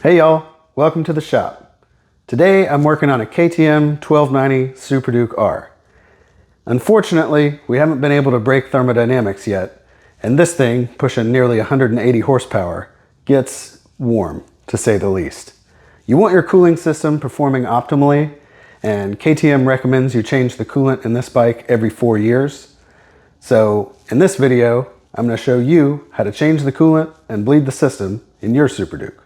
Hey y'all, welcome to the shop. Today I'm working on a KTM 1290 Super Duke R. Unfortunately, we haven't been able to break thermodynamics yet, and this thing, pushing nearly 180 horsepower, gets warm, to say the least. You want your cooling system performing optimally, and KTM recommends you change the coolant in this bike every 4 years. So in this video, I'm going to show you how to change the coolant and bleed the system in your Super Duke.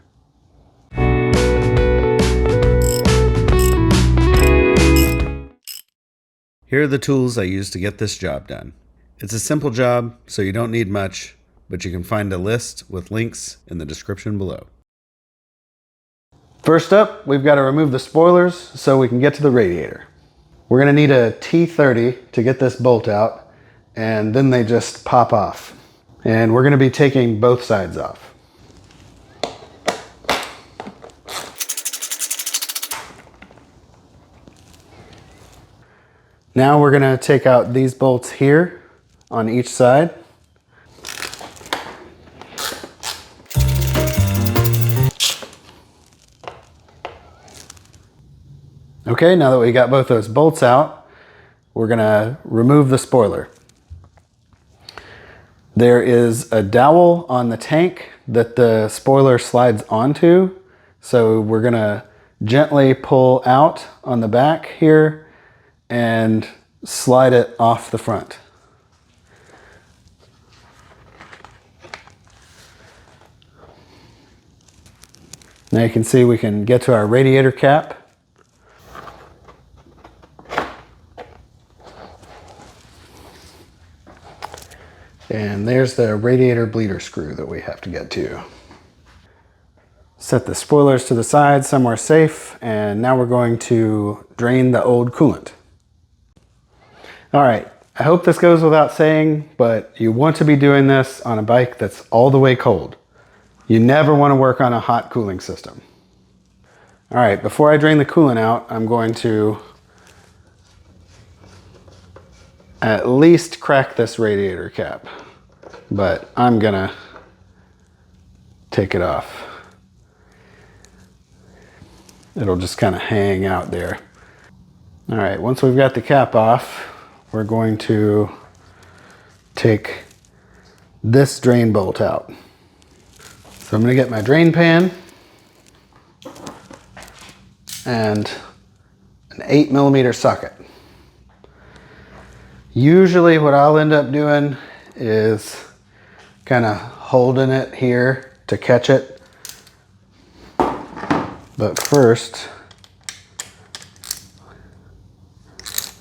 Here are the tools I use to get this job done. It's a simple job, so you don't need much, but you can find a list with links in the description below. First up, we've got to remove the spoilers so we can get to the radiator. We're going to need a T30 to get this bolt out, and then they just pop off. And we're going to be taking both sides off. Now we're going to take out these bolts here on each side. Okay, now that we got both those bolts out, we're going to remove the spoiler. There is a dowel on the tank that the spoiler slides onto, so we're going to gently pull out on the back here and slide it off the front. Now you can see we can get to our radiator cap. And there's the radiator bleeder screw that we have to get to. Set the spoilers to the side somewhere safe, and now we're going to drain the old coolant. All right, I hope this goes without saying, but you want to be doing this on a bike that's all the way cold. You never want to work on a hot cooling system. All right, before I drain the coolant out, I'm going to at least crack this radiator cap, but I'm gonna take it off. It'll just kind of hang out there. All right, once we've got the cap off, we're going to take this drain bolt out. So I'm going to get my drain pan and an 8mm socket. Usually what I'll end up doing is kind of holding it here to catch it. But first,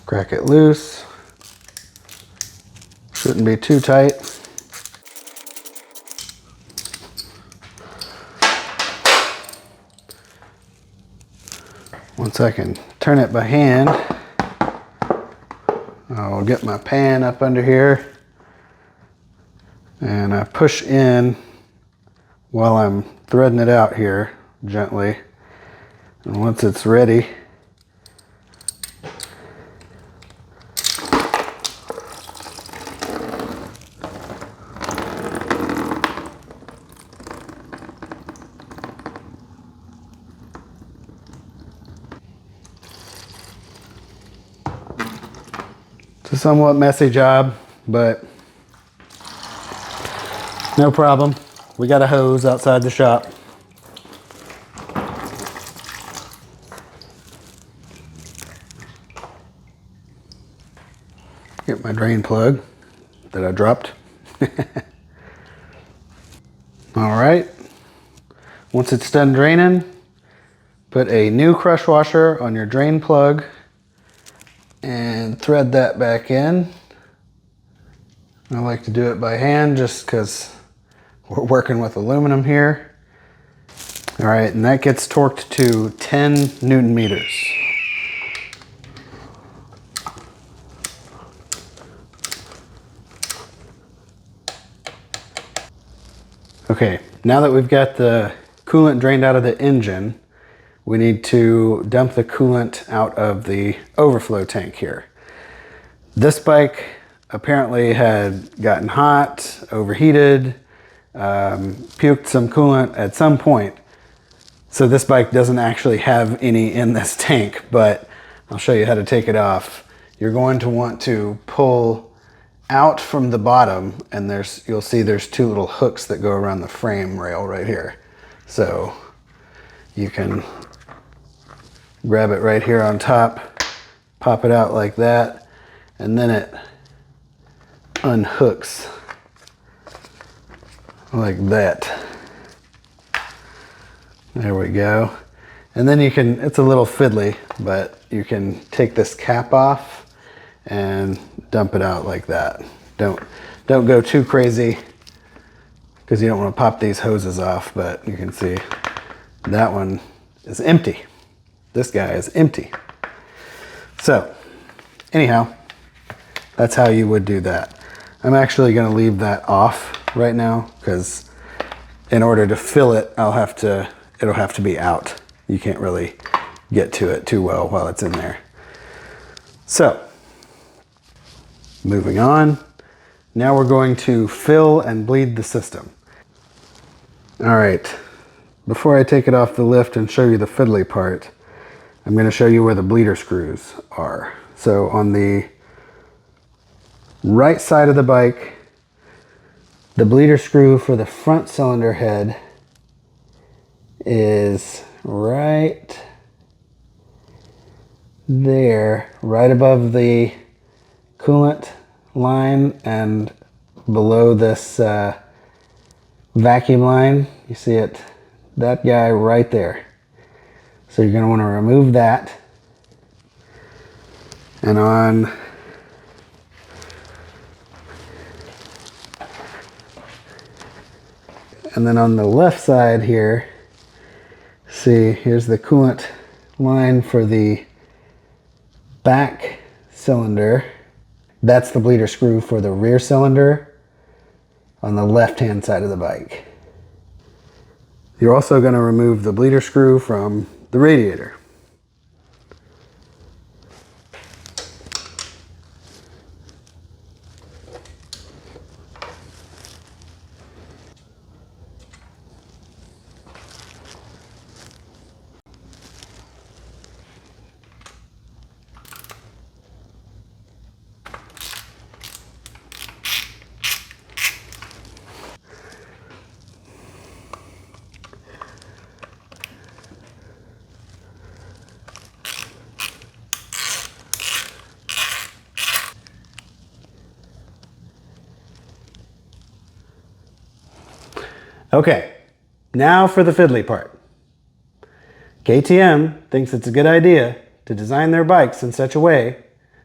crack it loose. Shouldn't be too tight. Once I can turn it by hand, I'll get my pan up under here and I push in while I'm threading it out here gently. And once it's ready, it's a somewhat messy job, but no problem. We got a hose outside the shop. Get my drain plug that I dropped. All right, once it's done draining, put a new crush washer on your drain plug and thread that back in. I like to do it by hand just because we're working with aluminum here. All right, and that gets torqued to 10 Newton meters. Okay, now that we've got the coolant drained out of the engine, we need to dump the coolant out of the overflow tank here. This bike apparently had gotten hot, overheated, puked some coolant at some point. So this bike doesn't actually have any in this tank, but I'll show you how to take it off. You're going to want to pull out from the bottom, and you'll see there's two little hooks that go around the frame rail right here. So you can grab it right here on top, pop it out like that, and then it unhooks like that. There we go. And then you can, it's a little fiddly, but you can take this cap off and dump it out like that. Don't go too crazy because you don't want to pop these hoses off, but you can see that one is empty. This guy is empty. So anyhow, that's how you would do that. I'm actually going to leave that off right now because in order to fill it, it'll have to be out. You can't really get to it too well while it's in there. So moving on, now we're going to fill and bleed the system. All right, before I take it off the lift and show you the fiddly part, I'm going to show you where the bleeder screws are. So on the right side of the bike, the bleeder screw for the front cylinder head is right there, right above the coolant line and below this vacuum line. You see it, that guy right there. So you're going to want to remove that. And then on the left side here, see, here's the coolant line for the back cylinder. That's the bleeder screw for the rear cylinder on the left-hand side of the bike. You're also going to remove the bleeder screw from the radiator. Okay, now for the fiddly part. KTM thinks it's a good idea to design their bikes in such a way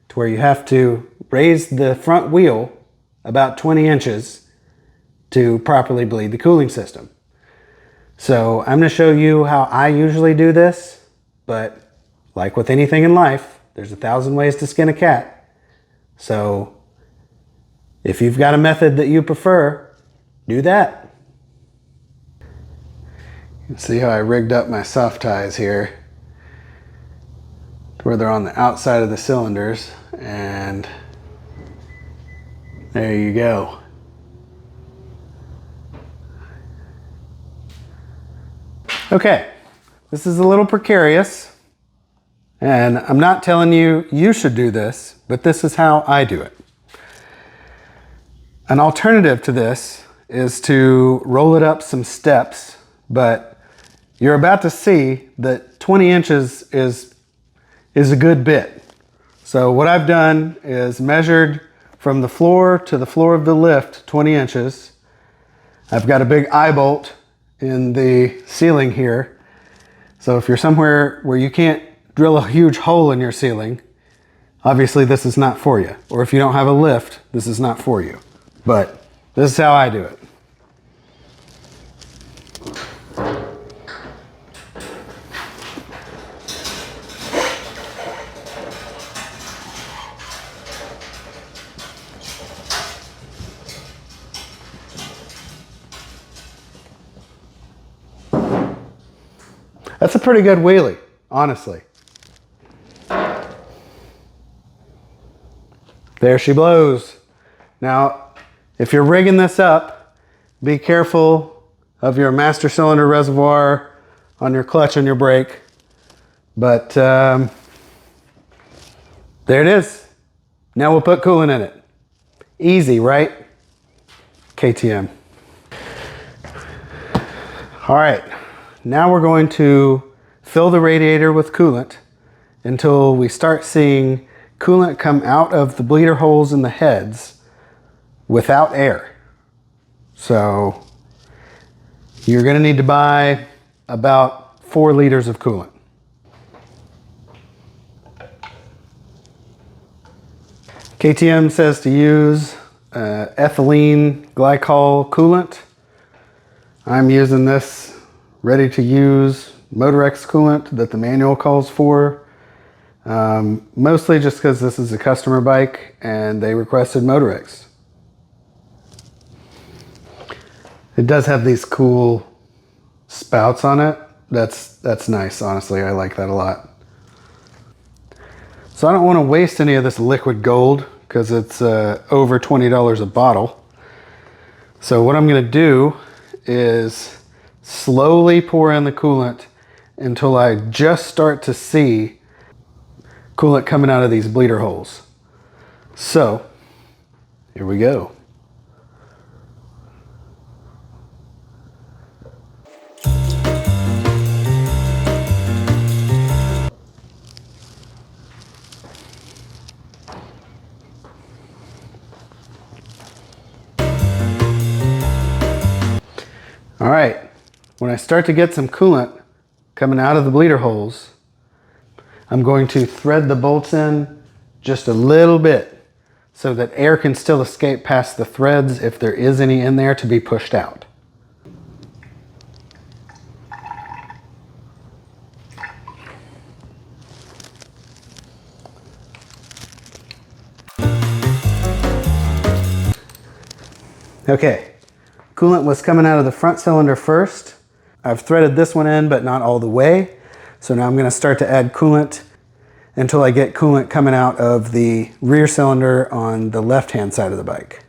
to where you have to raise the front wheel about 20 inches to properly bleed the cooling system. So I'm going to show you how I usually do this, but like with anything in life, there's 1,000 ways to skin a cat. So if you've got a method that you prefer, do that. You can see how I rigged up my soft ties here to where they're on the outside of the cylinders, and there you go. Okay, this is a little precarious, and I'm not telling you you should do this, but this is how I do it. An alternative to this is to roll it up some steps, but you're about to see that 20 inches is a good bit. So what I've done is measured from the floor to the floor of the lift 20 inches. I've got a big eye bolt in the ceiling here. So if you're somewhere where you can't drill a huge hole in your ceiling, obviously this is not for you. Or if you don't have a lift, this is not for you. But this is how I do it. That's a pretty good wheelie, honestly. There she blows. Now, if you're rigging this up, be careful of your master cylinder reservoir on your clutch and your brake. But there it is. Now we'll put coolant in it. Easy, right? KTM. All right, now we're going to fill the radiator with coolant until we start seeing coolant come out of the bleeder holes in the heads without air. So you're going to need to buy about 4 liters of coolant. KTM says to use ethylene glycol coolant. I'm using this ready to use Motorex coolant that the manual calls for. Mostly just because this is a customer bike and they requested Motorex. It does have these cool spouts on it. That's nice, honestly. I like that a lot. So I don't want to waste any of this liquid gold because it's over $20 a bottle. So what I'm going to do is slowly pour in the coolant until I just start to see coolant coming out of these bleeder holes. So here we go. All right, when I start to get some coolant coming out of the bleeder holes, I'm going to thread the bolts in just a little bit so that air can still escape past the threads if there is any in there to be pushed out. Okay, coolant was coming out of the front cylinder first. I've threaded this one in, but not all the way. So now I'm going to start to add coolant until I get coolant coming out of the rear cylinder on the left-hand side of the bike.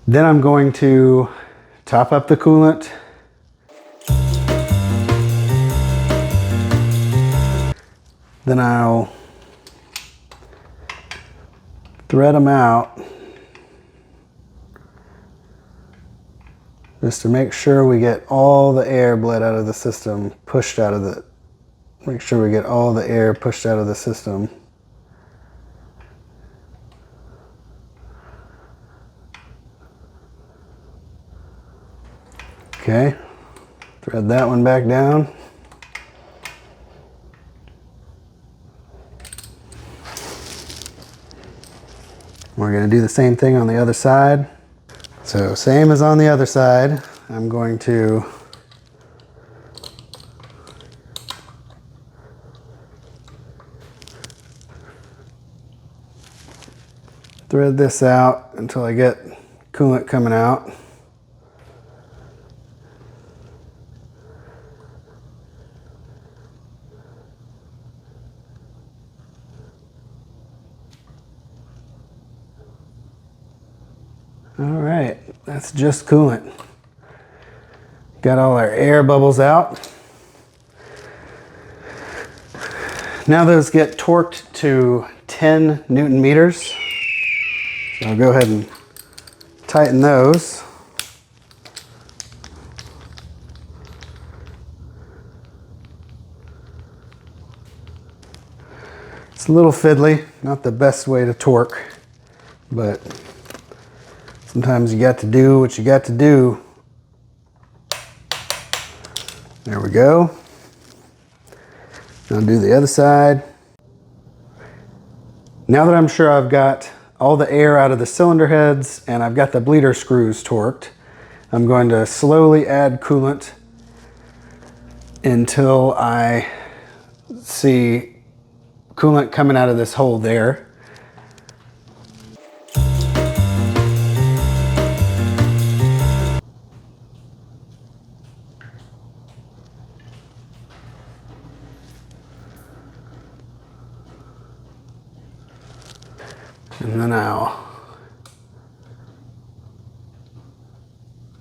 Then I'm going to top up the coolant. Then I'll thread them out just to make sure we get all the air bled out of the system, pushed out of the, make sure we get all the air pushed out of the system. Okay, thread that one back down. We're going to do the same thing on the other side. So same as on the other side, I'm going to thread this out until I get coolant coming out. All right, that's just coolant. Got all our air bubbles out. Now those get torqued to 10 Newton meters. So I'll go ahead and tighten those. It's a little fiddly, not the best way to torque, but sometimes you got to do what you got to do. There we go. I'll do the other side. Now that I'm sure I've got all the air out of the cylinder heads and I've got the bleeder screws torqued, I'm going to slowly add coolant until I see coolant coming out of this hole there. And then I'll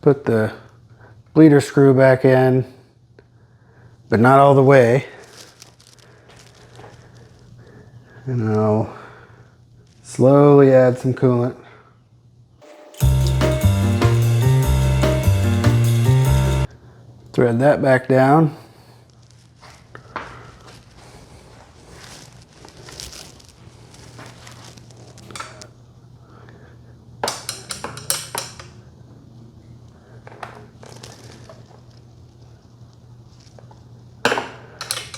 put the bleeder screw back in, but not all the way. And I'll slowly add some coolant. Thread that back down.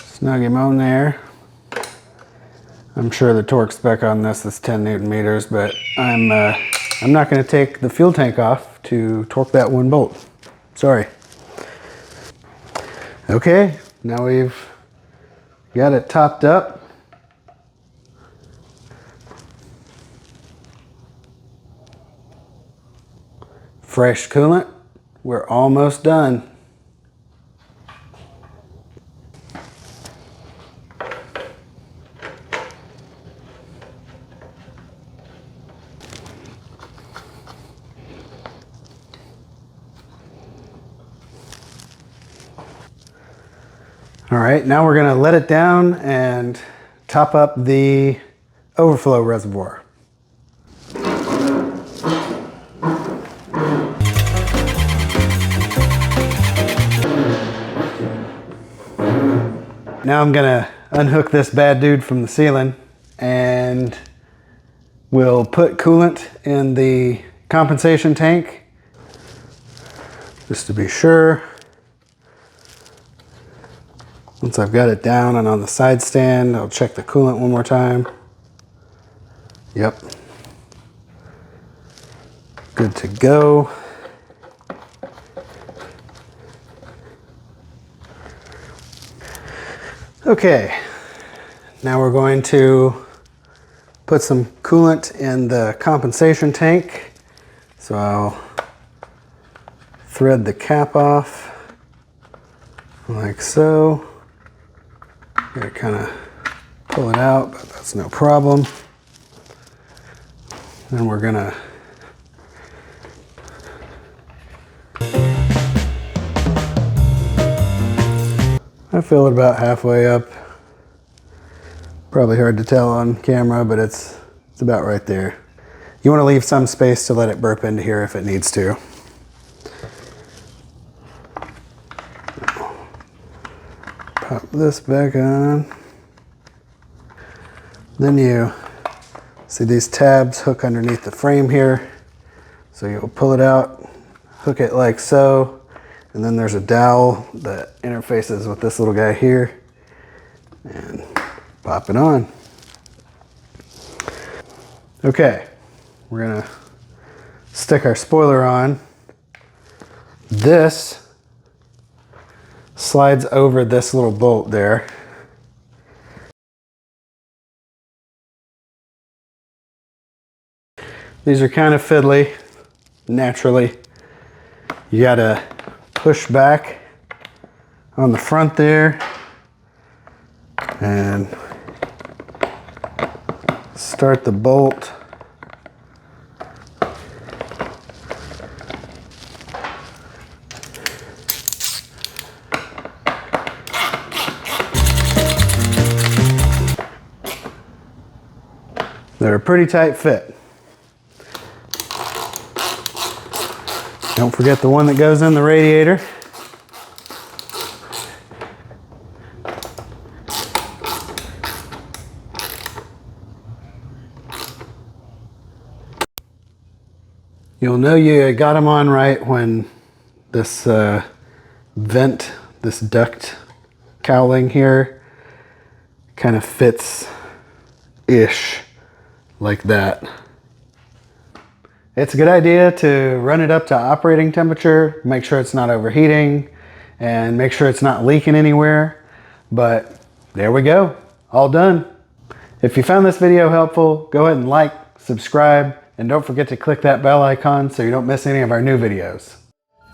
Snug him on there. I'm sure the torque spec on this is 10 Newton meters, but I'm not going to take the fuel tank off to torque that one bolt. Sorry. Okay, now we've got it topped up. Fresh coolant. We're almost done. All right, now we're going to let it down and top up the overflow reservoir. Now I'm going to unhook this bad dude from the ceiling and we'll put coolant in the compensation tank just to be sure. Once I've got it down and on the side stand, I'll check the coolant one more time. Yep. Good to go. Okay, now we're going to put some coolant in the compensation tank. So I'll thread the cap off like so. Gotta kind of pull it out, but that's no problem. Then we're gonna I fill it about halfway up. Probably hard to tell on camera, but it's about right there. You want to leave some space to let it burp into here if it needs to. Pop this back on. Then you see these tabs hook underneath the frame here. So you'll pull it out, hook it like so, and then there's a dowel that interfaces with this little guy here, and pop it on. Okay, we're gonna stick our spoiler on. This slides over this little bolt there. These are kind of fiddly, naturally. You gotta push back on the front there and start the bolt. They're a pretty tight fit. Don't forget the one that goes in the radiator. You'll know you got them on right when this vent, this duct cowling here kind of fits-ish like that. It's a good idea to run it up to operating temperature, make sure it's not overheating, and make sure it's not leaking anywhere. But there we go, all done. If you found this video helpful, go ahead and like, subscribe, and don't forget to click that bell icon so you don't miss any of our new videos.